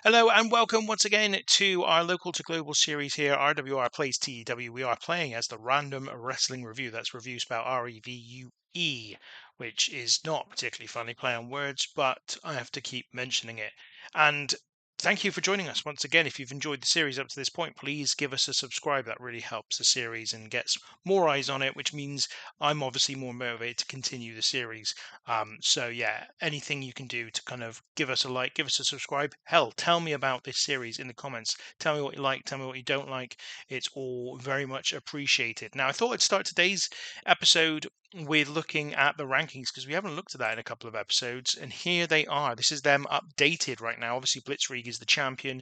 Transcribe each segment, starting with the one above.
Hello and welcome once again to our local to global series here. RWR plays TEW. We are playing as the Random Wrestling Review. That's review spelled Revue, which is not particularly funny play on words, but I have to keep mentioning it. And thank you for joining us once again. If you've enjoyed the series up to this point, please give us a subscribe. That really helps the series and gets more eyes on it, which means I'm obviously more motivated to continue the series. So yeah, anything you can do to kind of give us a like, give us a subscribe. Hell, tell me about this series in the comments. Tell me what you like, tell me what you don't like. It's all very much appreciated. Now, I thought I'd start today's episode with looking at the rankings because we haven't looked at that in a couple of episodes, and here they are. This is them updated right now. Obviously, Blitzkrieg is the champion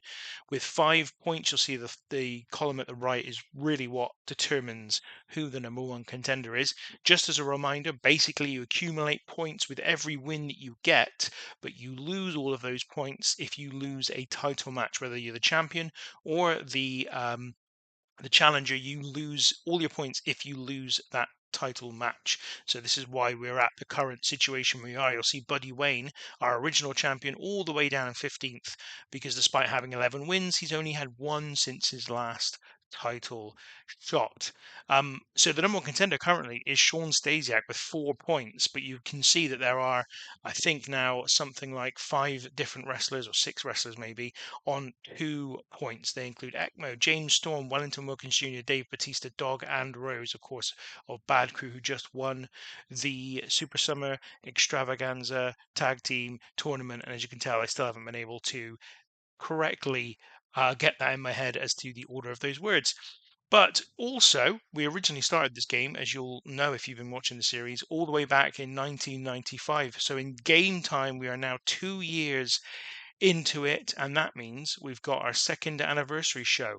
with 5 points. You'll see the column at the right is really what determines who the number one contender is. Just as a reminder, basically you accumulate points with every win that you get, but you lose all of those points if you lose a title match, whether you're the champion or the challenger. You lose all your points if you lose that title match. So this is why we're at the current situation we are. You'll see Buddy Wayne, our original champion, all the way down in 15th because despite having 11 wins, he's only had one since his last title shot. So the number one contender currently is Shawn Stasiak with 4 points, but you can see that there are, I think now, something like 5 different wrestlers or 6 wrestlers maybe on 2 points. They include Ekmo, James Storm, Wellington Wilkins Jr., Dave Batista, Dog, and Rose, of course, of Bad Crew, who just won the Super Summer Extravaganza Tag Team Tournament. And as you can tell, I still haven't been able to correctly get that in my head as to the order of those words. But also, we originally started this game, as you'll know if you've been watching the series, all the way back in 1995. So in game time, we are now 2 years into it, and that means we've got our second anniversary show.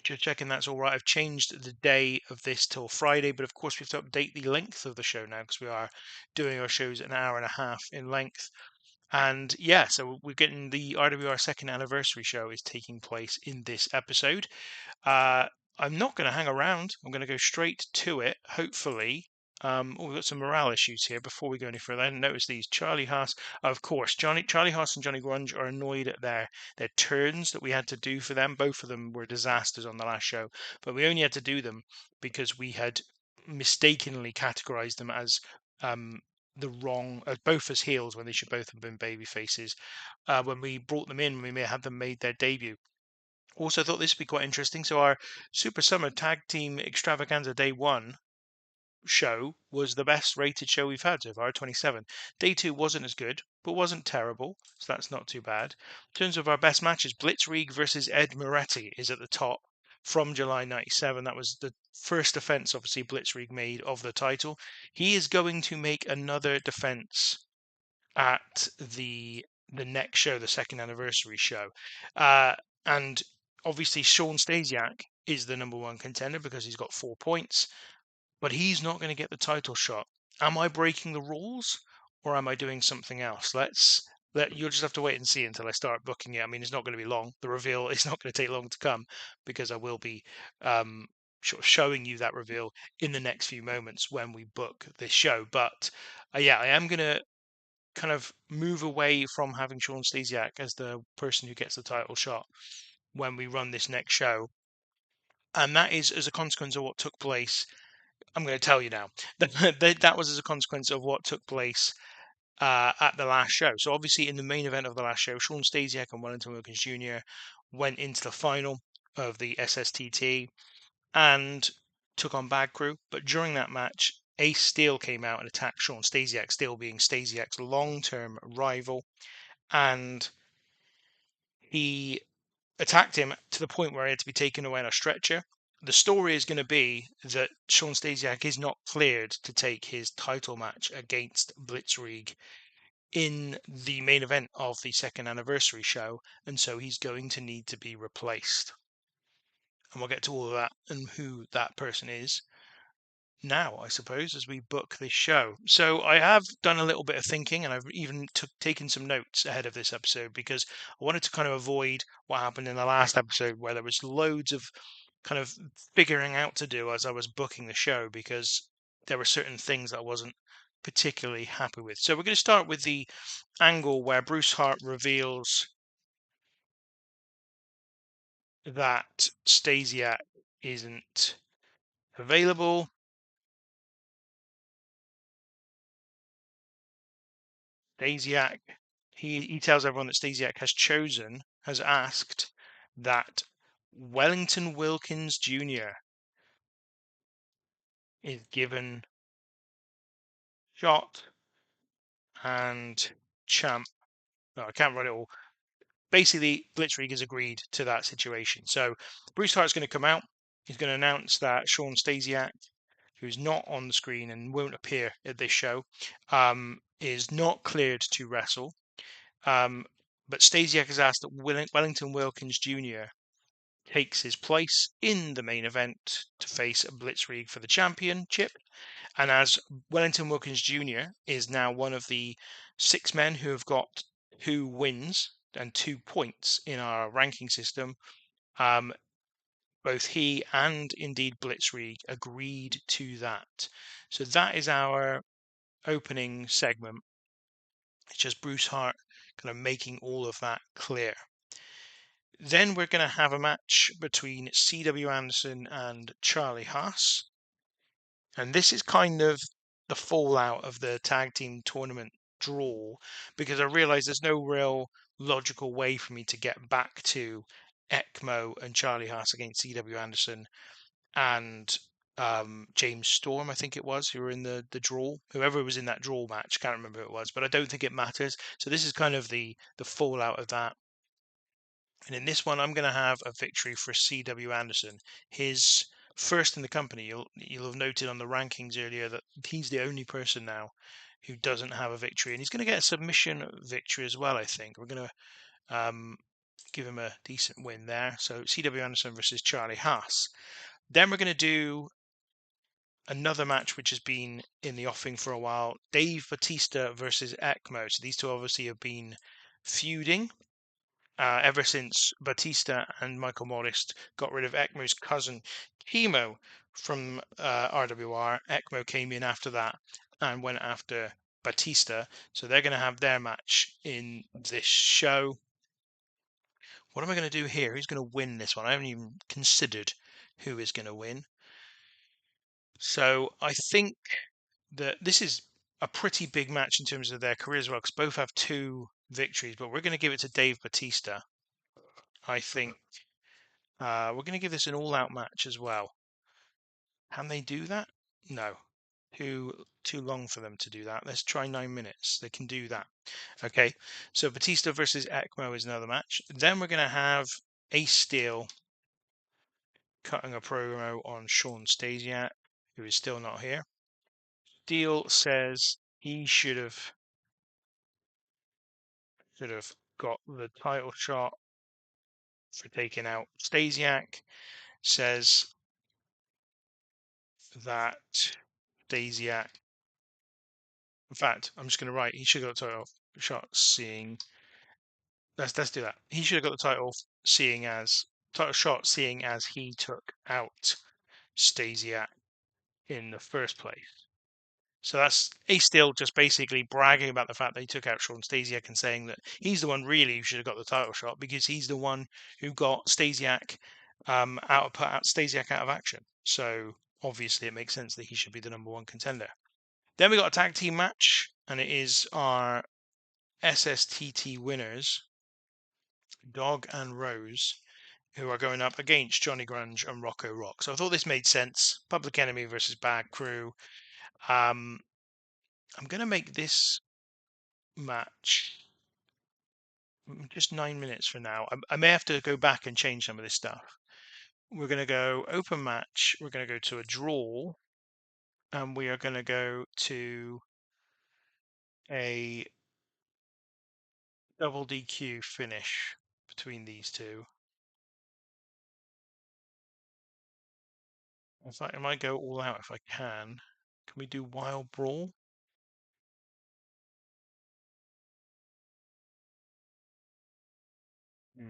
Just checking that's all right. I've changed the day of this till Friday, but of course we have to update the length of the show now because we are doing our shows an hour and a half in length. And yeah, so we're getting the RWR second anniversary show is taking place in this episode. Uh, I'm not going to hang around. I'm going to go straight to it. Hopefully, we've got some morale issues here before we go any further. I didn't notice these. Charlie Haas, of course, Charlie Haas and Johnny Grunge are annoyed at their turns that we had to do for them. Both of them were disasters on the last show, but we only had to do them because we had mistakenly categorized them as um, the wrong, both as heels when they should both have been baby faces. When we brought them in, we may have them made their debut. Also, thought this would be quite interesting. So, our Super Summer Tag Team Extravaganza Day 1 show was the best rated show we've had so far, 27. Day 2 wasn't as good, but wasn't terrible, so that's not too bad. In terms of our best matches, Blitzkrieg versus Ed Moretti is at the top from July 97. That was the first defense, obviously, Blitzkrieg made of the title. He is going to make another defense at the next show, the second anniversary show. And obviously, Shawn Stasiak is the number one contender because he's got 4 points, but he's not going to get the title shot. Am I breaking the rules or am I doing something else? You'll just have to wait and see until I start booking it. I mean, it's not going to be long. The reveal is not going to take long to come because I will be sort of showing you that reveal in the next few moments when we book this show. But yeah, I am going to kind of move away from having Shawn Stasiak as the person who gets the title shot when we run this next show. And that is as a consequence of what took place. I'm going to tell you now. That was as a consequence of what took place at the last show. So obviously in the main event of the last show, Shawn Stasiak and Wellington Wilkins Jr. went into the final of the SSTT and took on Bad Crew. But during that match, Ace Steel came out and attacked Shawn Stasiak, Steel being Stasiak's long-term rival, and he attacked him to the point where he had to be taken away on a stretcher. The story is going to be that Shawn Stasiak is not cleared to take his title match against Blitzkrieg in the main event of the second anniversary show, and so he's going to need to be replaced. And we'll get to all of that and who that person is now, I suppose, as we book this show. So I have done a little bit of thinking, and I've even taken some notes ahead of this episode because I wanted to kind of avoid what happened in the last episode where there was loads of kind of figuring out to do as I was booking the show because there were certain things that I wasn't particularly happy with. So we're going to start with the angle where Bruce Hart reveals that Stasiak isn't available. Stasiak, he tells everyone that Stasiak has asked that Wellington Wilkins Jr. is given shot and champ. No, I can't write it all. Basically, Blitzkrieg has agreed to that situation. So Bruce Hart's going to come out. He's going to announce that Shawn Stasiak, who's not on the screen and won't appear at this show, is not cleared to wrestle. But Stasiak has asked that Wellington Wilkins Jr. takes his place in the main event to face Blitzkrieg for the championship. And as Wellington Wilkins Jr. is now one of the 6 men who have got 2 wins and 2 points in our ranking system, both he and indeed Blitzkrieg agreed to that. So that is our opening segment. It's just Bruce Hart kind of making all of that clear. Then we're going to have a match between C.W. Anderson and Charlie Haas. And this is kind of the fallout of the tag team tournament draw, because I realize there's no real logical way for me to get back to Ekmo and Charlie Haas against C.W. Anderson and James Storm, I think it was, who were in the draw. Whoever was in that draw match, can't remember who it was, but I don't think it matters. So this is kind of the fallout of that. And in this one, I'm going to have a victory for C.W. Anderson. His first in the company. You'll have noted on the rankings earlier that he's the only person now who doesn't have a victory, and he's going to get a submission victory as well. I think we're going to give him a decent win there. So C.W. Anderson versus Charlie Haas. Then we're going to do another match which has been in the offing for a while: Dave Batista versus Ekmo. So these two obviously have been feuding ever since Batista and Michael Morris got rid of Ekmo's cousin Chemo from RWR. Ekmo came in after that and went after Batista. So they're going to have their match in this show. What am I going to do here? Who's going to win this one? I haven't even considered who is going to win. So I think that this is a pretty big match in terms of their careers as well, because both have 2 victories, but we're going to give it to Dave Batista. I think we're going to give this an all-out match as well. Can they do that? No. Too long for them to do that. Let's try 9 minutes. They can do that. Okay. So Batista versus Ekmo is another match. Then we're going to have Ace Steel cutting a promo on Shawn Stasiak, who is still not here. Steel says he should have got the title shot for taking out Stasiak. Says that Stasiak. In fact, I'm just going to write. He should have got the title shot. Seeing. Let's do that. He should have got the title. Title shot. Seeing as he took out Stasiak in the first place. So that's Ace Steel just basically bragging about the fact that he took out Shawn Stasiak and saying that he's the one really who should have got the title shot, because he's the one who got Stasiak Stasiak out of action. So obviously it makes sense that he should be the #1 contender. Then we got a tag team match, and it is our SSTT winners, Dog and Rose, who are going up against Johnny Grunge and Rocco Rock. So I thought this made sense. Public Enemy versus Bad Crew. I'm going to make this match just 9 minutes for now. I may have to go back and change some of this stuff. We're going to go open match. We're going to go to a draw, and we are going to go to a double DQ finish between these two. In fact, I might go all out if I can. Can we do Wild Brawl? I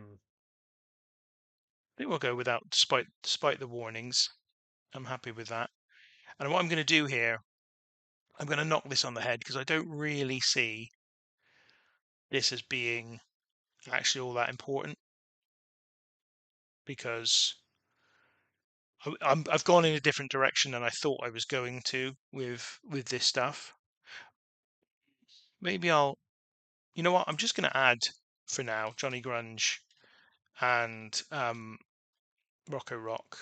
think we'll go without, despite the warnings. I'm happy with that. And what I'm going to do here, I'm going to knock this on the head, because I don't really see this as being actually all that important. because I've gone in a different direction than I thought I was going to with this stuff. Maybe you know what? I'm just going to add for now Johnny Grunge and Rocco Rock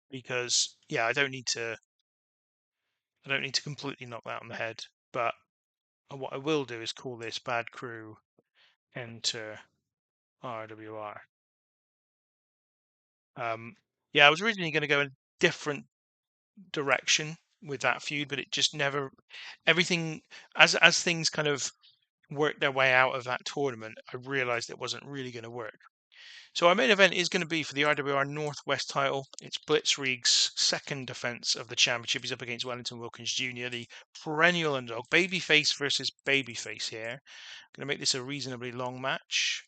because yeah, I don't need to completely knock that on the head. But what I will do is call this Bad Crew enter RWR. Yeah, I was originally going to go in a different direction with that feud, but it just never. Everything as things kind of worked their way out of that tournament, I realised it wasn't really going to work. So our main event is going to be for the RWR Northwest title. It's Blitzkrieg's second defense of the championship. He's up against Wellington Wilkins Jr., the perennial underdog. Babyface versus babyface here. Going to make this a reasonably long match.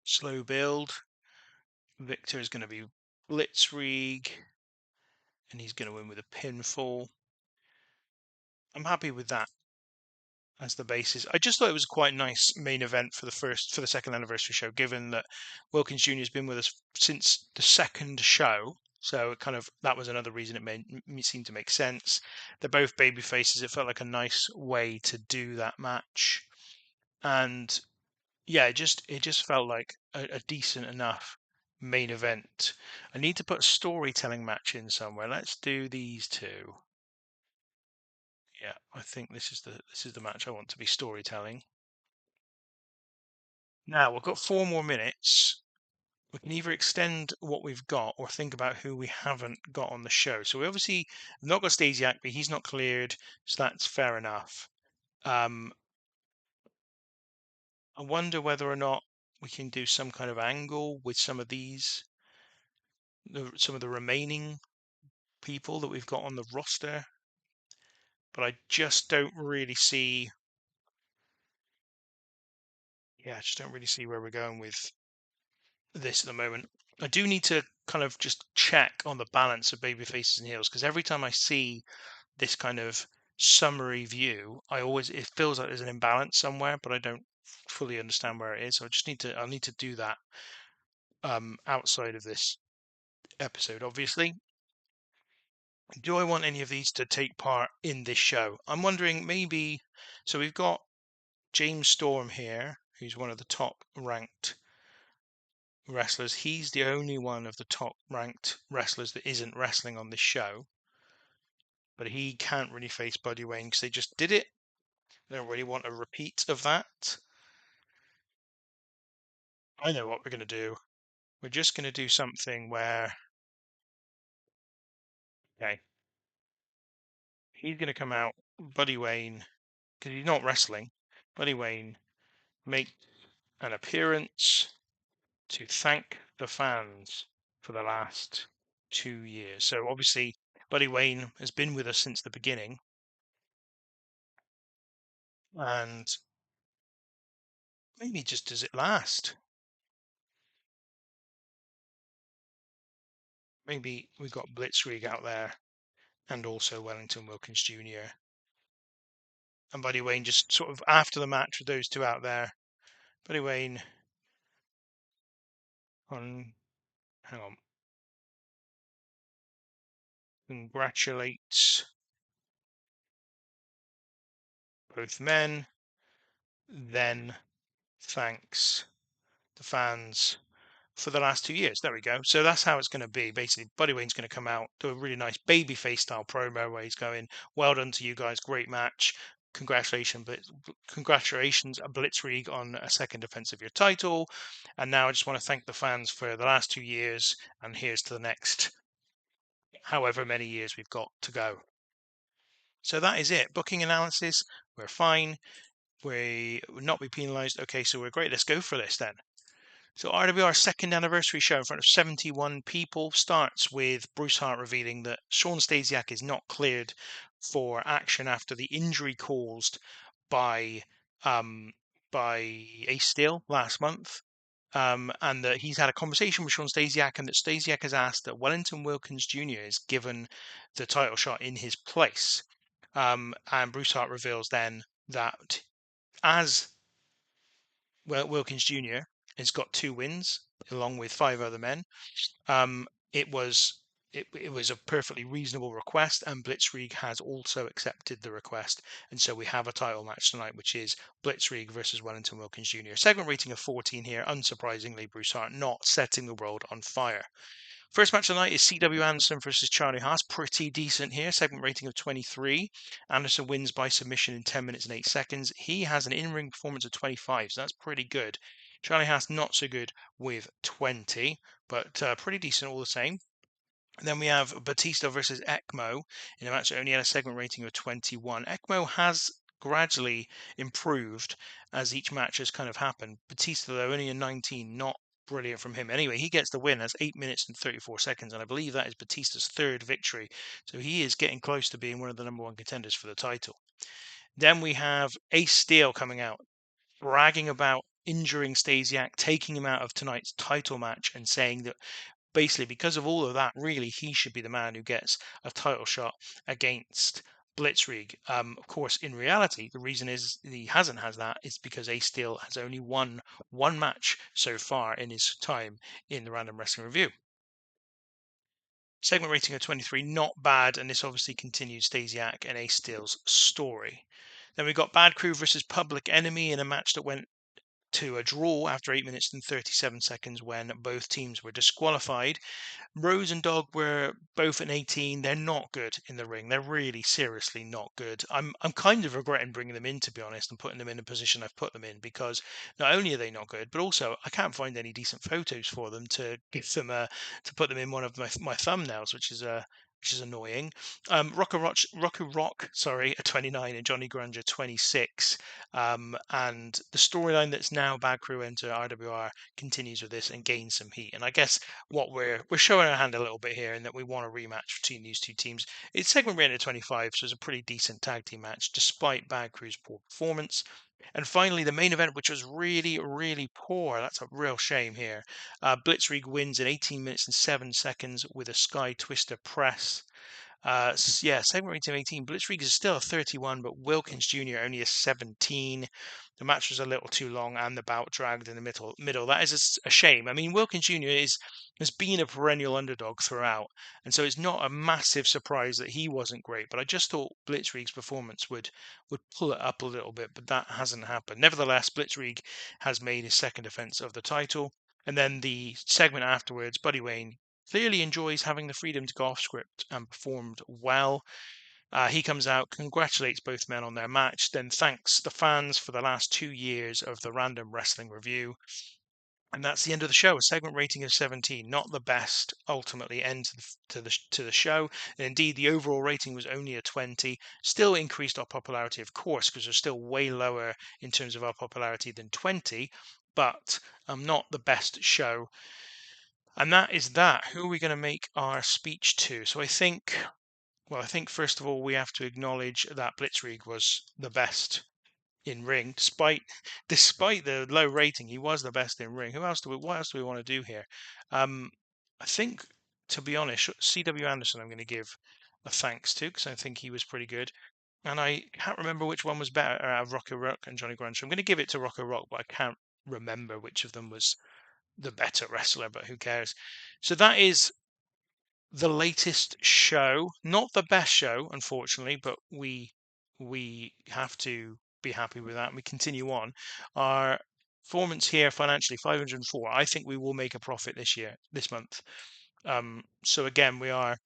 Slow build. Victor is going to be Blitzkrieg, and he's going to win with a pinfall. I'm happy with that as the basis. I just thought it was a quite nice main event for the second anniversary show, given that Wilkins Jr. has been with us since the second show. So it kind of that was another reason it seemed to make sense. They're both baby faces. It felt like a nice way to do that match, and yeah, it just felt like a decent enough main event. I need to put a storytelling match in somewhere. Let's do these two. Yeah, I think this is the match I want to be storytelling. Now we've got 4 more minutes. We can either extend what we've got or think about who we haven't got on the show. So we obviously have not got Stasiak, but he's not cleared, so that's fair enough. Um, I wonder whether or not we can do some kind of angle with some of the remaining people that we've got on the roster. But I just don't really see. Yeah, I just don't really see where we're going with this at the moment. I do need to kind of just check on the balance of baby faces and heels because every time I see this kind of summary view, it feels like there's an imbalance somewhere, but I don't fully understand where it is. So I need to do that outside of this episode, obviously. Do I want any of these to take part in this show? I'm wondering maybe. So we've got James Storm here, who's one of the top ranked wrestlers. He's the only one of the top ranked wrestlers that isn't wrestling on this show. But he can't really face Buddy Wayne because they just did it. They don't really want a repeat of that. I know what we're going to do. We're just going to do something where, okay, he's going to come out, Buddy Wayne, because he's not wrestling. Buddy Wayne make an appearance to thank the fans for the last 2 years. So obviously, Buddy Wayne has been with us since the beginning, and maybe just does it last? Maybe we've got Blitzkrieg out there, and also Wellington Wilkins Jr. and Buddy Wayne just sort of after the match with those two out there. Buddy Wayne on, hang on, congratulates both men, then thanks the fans for the last 2 years. There we go. So that's how it's going to be. Basically, Buddy Wayne's going to come out, do a really nice babyface style promo where he's going, "Well done to you guys, great match. Congratulations, Blitzkrieg on a second defense of your title. And now I just want to thank the fans for the last 2 years. And here's to the next however many years we've got to go." So that is it. Booking analysis, we're fine. We will not be penalised. Okay, so we're great. Let's go for this then. So RWR's second anniversary show in front of 71 people starts with Bruce Hart revealing that Shawn Stasiak is not cleared for action after the injury caused by um, by Ace Steel last month. And that he's had a conversation with Shawn Stasiak, and that Stasiak has asked that Wellington Wilkins Jr. is given the title shot in his place. And Bruce Hart reveals then that as Wilkins Jr. has got 2 wins along with 5 other men. It was it was a perfectly reasonable request, and Blitzkrieg has also accepted the request, and so we have a title match tonight, which is Blitzkrieg versus Wellington Wilkins Jr. Segment rating of 14 here. Unsurprisingly, Bruce Hart not setting the world on fire. First match tonight is C.W. Anderson versus Charlie Haas. Pretty decent here. Segment rating of 23. Anderson wins by submission in 10 minutes and 8 seconds. He has an in-ring performance of 25, so that's pretty good. Charlie Haas not so good with 20, but pretty decent all the same. And then we have Batista versus Ekmo in a match that only had a segment rating of 21. Ekmo has gradually improved as each match has kind of happened. Batista, though, only a 19, not brilliant from him. Anyway, he gets the win. That's 8 minutes and 34 seconds, and I believe that is Batista's 3rd victory. So he is getting close to being one of the #1 contenders for the title. Then we have Ace Steel coming out, bragging about injuring Stasiak, taking him out of tonight's title match, and saying that basically, because of all of that, really, he should be the man who gets a title shot against Blitzkrieg. Of course, in reality, the reason is he hasn't had that is because Ace Steel has only won 1 match so far in his time in the Random Wrestling Review. Segment rating of 23, not bad, and this obviously continues Stasiak and Ace Steel's story. Then we got Bad Crew versus Public Enemy in a match that went to a draw after 8 minutes and 37 seconds when both teams were disqualified. Rose and Dog were both an 18. They're not good in the ring. They're really seriously not good. I'm kind of regretting bringing them in, to be honest, and putting them in the position I've put them in, because not only are they not good, but also I can't find any decent photos for them to give them to put them in one of my thumbnails, which is annoying. Rock, sorry, a 29, and Johnny Granger 26. And the storyline that's now Bad Crew enter RWR continues with this and gains some heat. And I guess what we're showing our hand a little bit here, in that we want a rematch between these two teams. It's segment rated 25, so it's a pretty decent tag team match despite Bad Crew's poor performance. And finally, the main event, which was really, really poor. That's a real shame here. Blitzkrieg wins in 18 minutes and 7 seconds with a Sky Twister press. Segment rating of 18. Blitzkrieg is still a 31, but Wilkins Jr. only a 17. The match was a little too long, and the bout dragged in the middle. That is a shame. I mean, Wilkins Jr. has been a perennial underdog throughout, and so it's not a massive surprise that he wasn't great. But I just thought Blitzkrieg's performance would pull it up a little bit, but that hasn't happened. Nevertheless, Blitzkrieg has made his 2nd defense of the title. And then the segment afterwards, Buddy Wayne clearly enjoys having the freedom to go off script and performed well. He comes out, congratulates both men on their match, then thanks the fans for the last 2 years of the Random Wrestling Review. And that's the end of the show. A segment rating of 17, not the best ultimately end to the show. And indeed, the overall rating was only a 20. Still increased our popularity, of course, because we're still way lower in terms of our popularity than 20, but not the best show. And that is that. Who are we going to make our speech to? So I think first of all we have to acknowledge that Blitzkrieg was the best in ring, despite the low rating. He was the best in ring. What else do we want to do here? I think, to be honest, C.W. Anderson I'm going to give a thanks to, because I think he was pretty good. And I can't remember which one was better out of Rocco Rock and Johnny Grunge. So I'm going to give it to Rocco Rock, but I can't remember which of them was the better wrestler, but who cares? So that is the latest show. Not the best show, unfortunately, but we have to be happy with that. And we continue on. Our performance here financially, 504. I think we will make a profit this month. So again, we are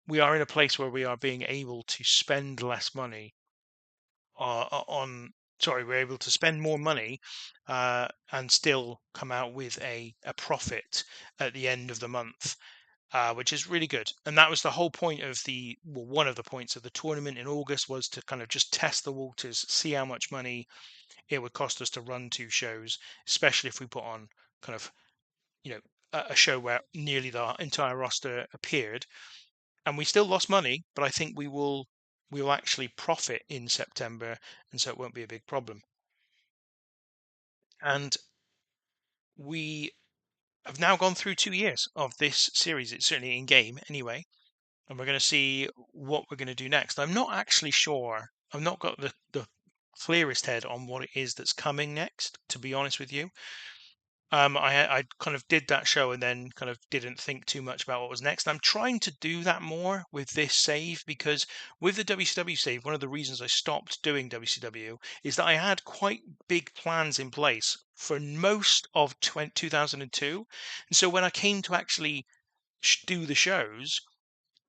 in a place where we are being able to spend less money we're able to spend more money and still come out with a profit at the end of the month, which is really good. And that was the whole point of one of the points of the tournament in August, was to kind of just test the waters, see how much money it would cost us to run 2 shows, especially if we put on kind of, a show where nearly the entire roster appeared. And we still lost money, but I think we will actually profit in September, and so it won't be a big problem. And we have now gone through 2 years of this series. It's certainly in game anyway, and we're going to see what we're going to do next. I'm not actually sure. I've not got the clearest head on what it is that's coming next, to be honest with you. I kind of did that show and then kind of didn't think too much about what was next. And I'm trying to do that more with this save because with the WCW save, one of the reasons I stopped doing WCW is that I had quite big plans in place for most of 2002. And so when I came to actually do the shows,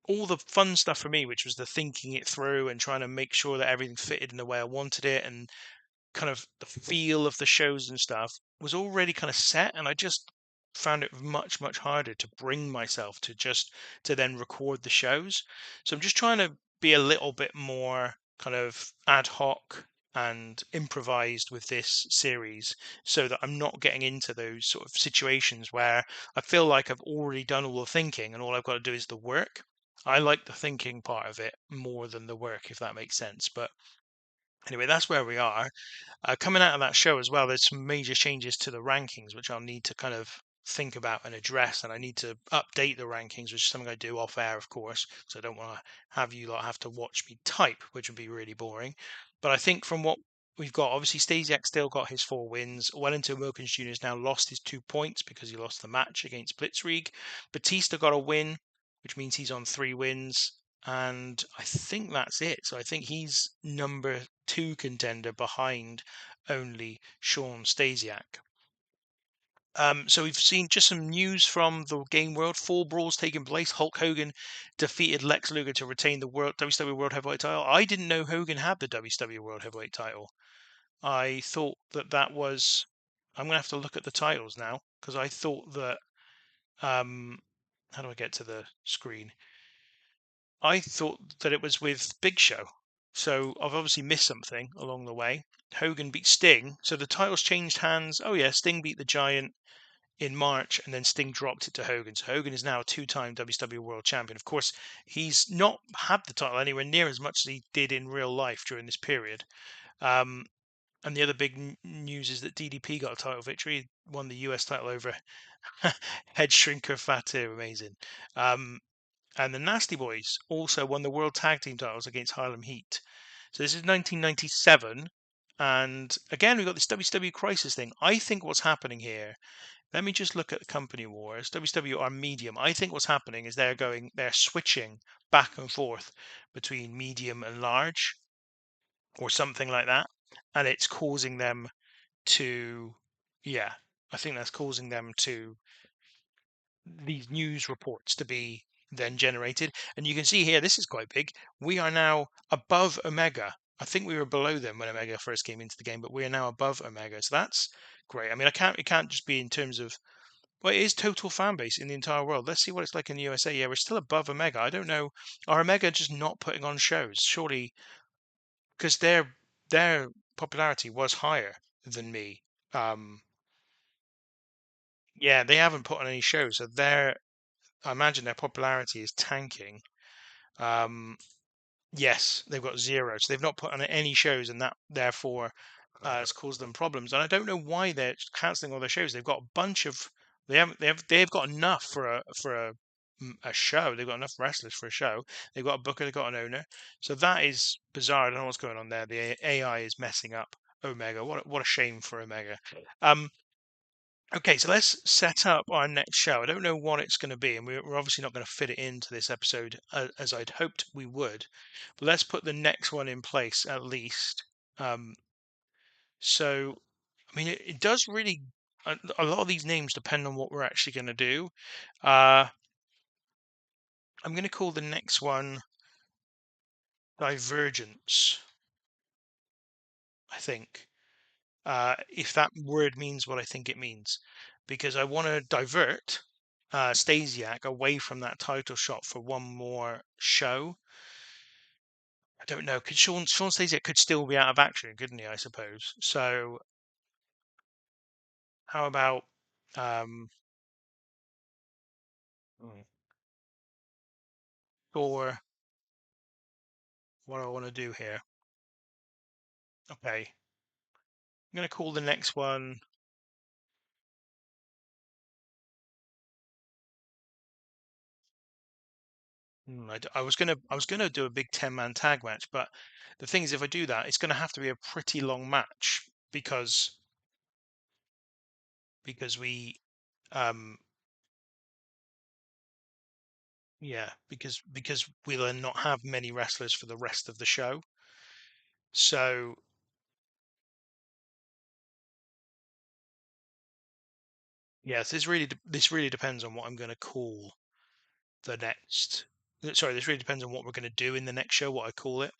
all the fun stuff for me, which was the thinking it through and trying to make sure that everything fitted in the way I wanted it and kind of the feel of the shows and stuff was already kind of set, and I just found it much harder to bring myself to just to then record the shows. So I'm just trying to be a little bit more kind of ad hoc and improvised with this series so that I'm not getting into those sort of situations where I feel like I've already done all the thinking and all I've got to do is the work. I like the thinking part of it more than the work, if that makes sense. But anyway, that's where we are. Coming out of that show as well, there's some major changes to the rankings, which I'll need to kind of think about and address. And I need to update the rankings, which is something I do off air, of course, because I don't want to have you lot have to watch me type, which would be really boring. But I think from what we've got, obviously Stasiak still got his 4 wins. Wellington Wilkins Jr. has now lost his 2 points because he lost the match against Blitzkrieg. Batista got a win, which means he's on 3 wins. And I think that's it. So I think he's number 2 contender behind only Shawn Stasiak. So we've seen just some news from the game world. 4 brawls taking place. Hulk Hogan defeated Lex Luger to retain the WCW World Heavyweight title. I didn't know Hogan had the WCW World Heavyweight title. I thought that that was. I'm gonna have to look at the titles now because I thought that. How do I get to the screen? I thought that it was with Big Show. So I've obviously missed something along the way. Hogan beat Sting. So the titles changed hands. Oh, yeah, Sting beat the Giant in March, and then Sting dropped it to Hogan. So Hogan is now a 2-time WCW World Champion. Of course, he's not had the title anywhere near as much as he did in real life during this period. Um, and the other big news is that DDP got a title victory, won the US title over Head Shrinker Fatu. Amazing. And the Nasty Boys also won the World Tag Team titles against Harlem Heat. So this is 1997. And again, we've got this WCW crisis thing. I think what's happening here, let me just look at the company wars. WCW are medium. I think what's happening is they're switching back and forth between medium and large or something like that. And it's causing them to, yeah, I think that's causing them to these news reports to be then generated. And you can see here, this is quite big. We are now above Omega. I think we were below them when Omega first came into the game, but we are now above Omega. So that's great. I mean, it can't just be in terms of, well, it is total fan base in the entire world. Let's see what it's like in the USA. Yeah, we're still above Omega. I don't know. Are Omega just not putting on shows? Surely, because their popularity was higher than me. Um, yeah, they haven't put on any shows, so I imagine their popularity is tanking. Um, yes, they've got zero, so they've not put on any shows, and that therefore has caused them problems. And I don't know why they're cancelling all their shows. They've got a bunch of they've got enough a show. They've got enough wrestlers for a show. They've got a booker. They've got an owner. So that is bizarre. I don't know what's going on there. The AI is messing up Omega. What a shame for Omega. Um, Okay, so let's set up our next show. I don't know what it's going to be, and we're obviously not going to fit it into this episode as I'd hoped we would. But let's put the next one in place at least. Um, so, I mean, it does really. A lot of these names depend on what we're actually going to do. Uh, I'm going to call the next one Divergence, I think. If that word means what I think it means, because I want to divert Stasiak away from that title shot for one more show. I don't know. Could Shawn Stasiak could still be out of action, couldn't he? I suppose. So how about um, Mm. or what I want to do here? Okay, I'm going to call the next one. I was gonna do a big 10-man tag match, but the thing is, if I do that, it's gonna have to be a pretty long match because we um yeah, because we'll not have many wrestlers for the rest of the show. So yes, this really depends on what I'm going to call the next. Sorry, this really depends on what we're going to do in the next show. What I call it.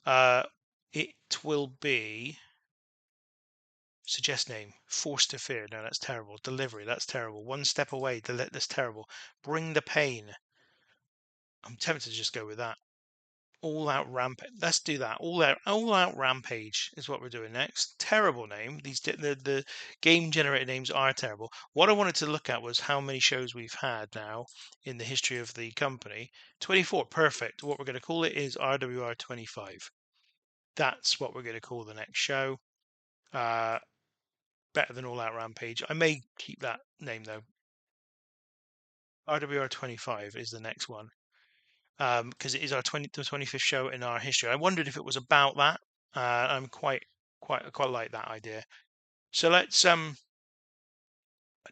Uh, it will be suggest name. Forced to fear. No, that's terrible. Delivery. That's terrible. One step away. That's terrible. Bring the pain. I'm tempted to just go with that. All out rampage. Let's do that. All out rampage is what we're doing next. Terrible name. The game generated names are terrible. What I wanted to look at was how many shows we've had now in the history of the company. 24. Perfect. What we're going to call it is RWR 25. That's what we're going to call the next show. Uh, better than All Out Rampage. I may keep that name though. RWR 25 is the next one. Because it is the 25th show in our history. I wondered if it was about that. I'm quite like that idea. So let's. I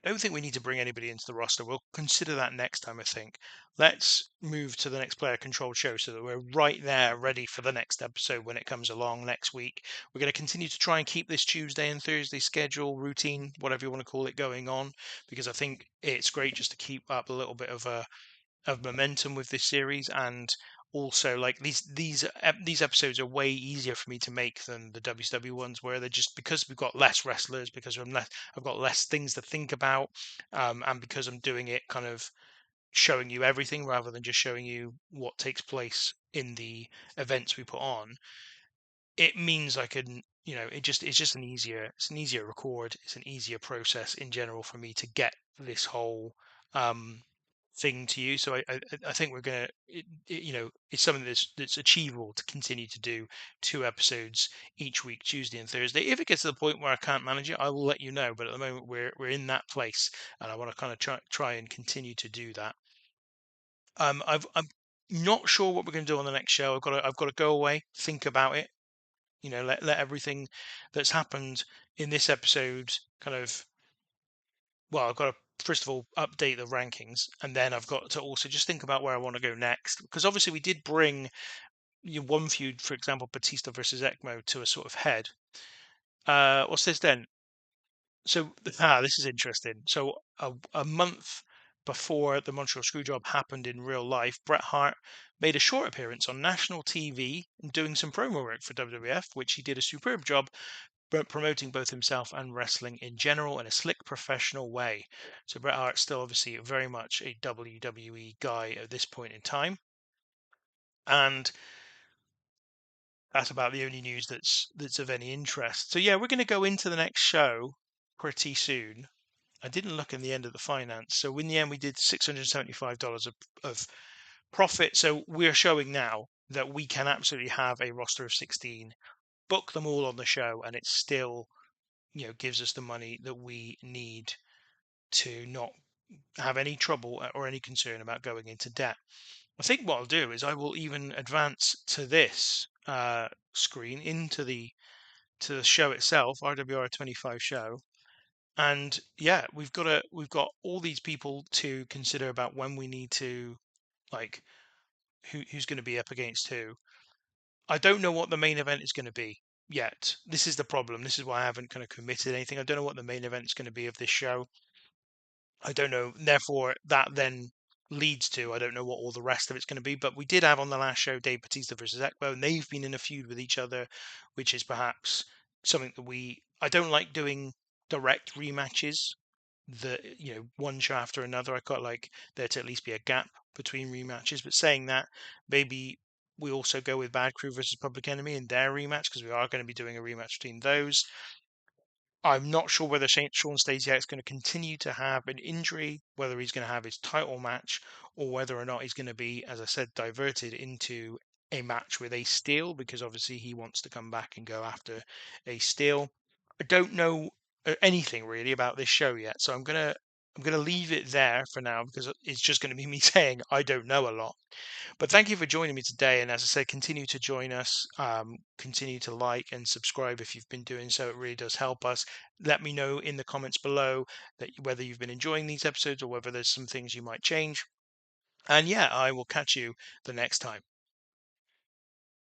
don't think we need to bring anybody into the roster. We'll consider that next time. I think. Let's move to the next player-controlled show so that we're right there, ready for the next episode when it comes along next week. We're going to continue to try and keep this Tuesday and Thursday schedule, routine, whatever you want to call it, going on because I think it's great just to keep up a little bit of momentum with this series, and also like these episodes are way easier for me to make than the WCW ones, where they're just because we've got less wrestlers, because I've got less things to think about, and because I'm doing it kind of showing you everything rather than just showing you what takes place in the events we put on. It means I can, it's just it's an easier record, it's an easier process in general for me to get this whole um thing to you. So I think we're gonna, it's something that's achievable to continue to do 2 episodes each week, Tuesday and Thursday. If it gets to the point where I can't manage it, I will let you know. But at the moment, we're in that place, and I want to kind of try and continue to do that. I'm not sure what we're going to do on the next show. I've got to go away, think about it. Let everything that's happened in this episode kind of, well, I've got to first of all update the rankings, and then I've got to also just think about where I want to go next. Because obviously we did bring one feud, for example, Batista versus Ekmo, to a sort of head. What's this then? So this is interesting. So a month before the Montreal Screwjob happened in real life, Bret Hart made a short appearance on national TV doing some promo work for WWF, which he did a superb job promoting both himself and wrestling in general in a slick professional way. So Bret Hart's still obviously very much a WWE guy at this point in time, and that's about the only news that's of any interest. So yeah, we're going to go into the next show pretty soon. I didn't look in the end of the finance. So in the end, we did $675 of profit. So we're showing now that we can absolutely have a roster of 16, book them all on the show, and it still, gives us the money that we need to not have any trouble or any concern about going into debt. I think what I'll do is I will even advance to this screen into the show itself, RWR 25 show, and yeah, we've got all these people to consider about when we need to, like, who's going to be up against who. I don't know what the main event is going to be yet. This is the problem. This is why I haven't kind of committed anything. I don't know what the main event is going to be of this show. I don't know. Therefore, that then leads to I don't know what all the rest of it's going to be. But we did have on the last show Dave Batista versus Ekmo, and they've been in a feud with each other, which is perhaps something that I don't like doing direct rematches. One show after another. I quite like there to at least be a gap between rematches. But saying that, maybe we also go with Bad Crew versus Public Enemy in their rematch because we are going to be doing a rematch between those. I'm not sure whether Shawn Stasiak is going to continue to have an injury, whether he's going to have his title match, or whether or not he's going to be, as I said, diverted into a match with a Steel, because obviously he wants to come back and go after a Steel. I don't know anything really about this show yet, so I'm gonna I'm going to leave it there for now because it's just going to be me saying I don't know a lot. But thank you for joining me today. And as I said, continue to join us. Continue to like and subscribe if you've been doing so. It really does help us. Let me know in the comments below that whether you've been enjoying these episodes or whether there's some things you might change. And yeah, I will catch you the next time.